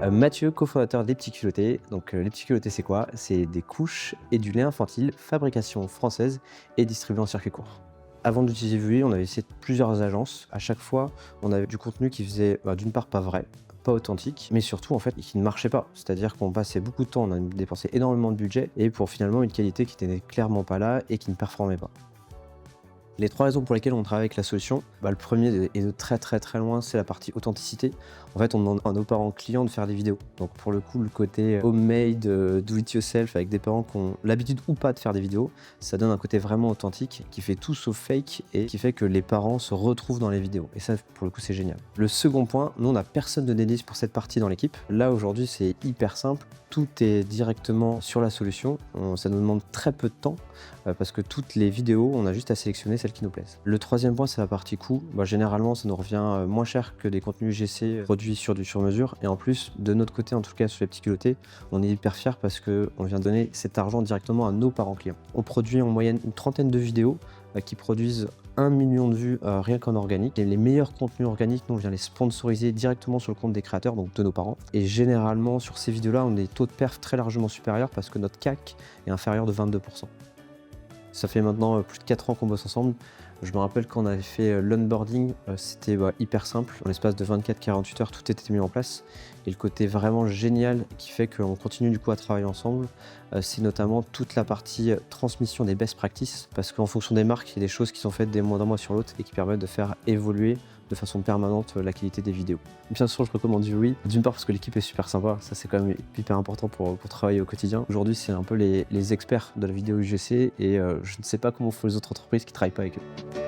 Mathieu, cofondateur des Petits Culottés. Donc, les Petits Culottés, c'est quoi? C'est des couches et du lait infantile, fabrication française et distribuée en circuit court. Avant d'utiliser Vui, on avait essayé plusieurs agences. À chaque fois, on avait du contenu qui faisait, d'une part pas vrai, pas authentique, mais surtout en fait qui ne marchait pas. C'est-à-dire qu'on passait beaucoup de temps, on a dépensé énormément de budget et pour finalement une qualité qui n'était clairement pas là et qui ne performait pas. Les 3 raisons pour lesquelles on travaille avec la solution, le premier et de très loin, c'est la partie authenticité. En fait, on demande à nos parents clients de faire des vidéos. Donc pour le coup, le côté homemade, do it yourself avec des parents qui ont l'habitude ou pas de faire des vidéos, ça donne un côté vraiment authentique qui fait tout sauf fake et qui fait que les parents se retrouvent dans les vidéos. Et ça, pour le coup, c'est génial. Le second point, nous, on n'a personne de dédié pour cette partie dans l'équipe. Là, aujourd'hui, c'est hyper simple. Tout est directement sur la solution. Ça nous demande très peu de temps parce que toutes les vidéos, on a juste à sélectionner celles qui nous plaisent. Le troisième point, c'est la partie coût. Généralement, ça nous revient moins cher que des contenus UGC produits sur du sur-mesure. Et en plus, de notre côté, en tout cas sur les Petits Culottés, on est hyper fiers parce qu'on vient donner cet argent directement à nos parents clients. On produit en moyenne une trentaine de vidéos qui produisent 1 million de vues rien qu'en organique. Et les meilleurs contenus organiques, nous, on vient les sponsoriser directement sur le compte des créateurs, donc de nos parents. Et généralement, sur ces vidéos-là, on a des taux de perf très largement supérieurs parce que notre CAC est inférieur de 22%. Ça fait maintenant plus de 4 ans qu'on bosse ensemble. Je me rappelle quand on avait fait l'onboarding, c'était hyper simple. En l'espace de 24-48 heures, tout était mis en place. Et le côté vraiment génial qui fait qu'on continue du coup à travailler ensemble, c'est notamment toute la partie transmission des best practices. Parce qu'en fonction des marques, il y a des choses qui sont faites d'un mois sur l'autre et qui permettent de faire évoluer de façon permanente la qualité des vidéos. Bien sûr, je recommande Vui, d'une part parce que l'équipe est super sympa, ça c'est quand même hyper important pour travailler au quotidien. Aujourd'hui, c'est un peu les experts de la vidéo UGC et je ne sais pas comment font les autres entreprises qui ne travaillent pas avec eux.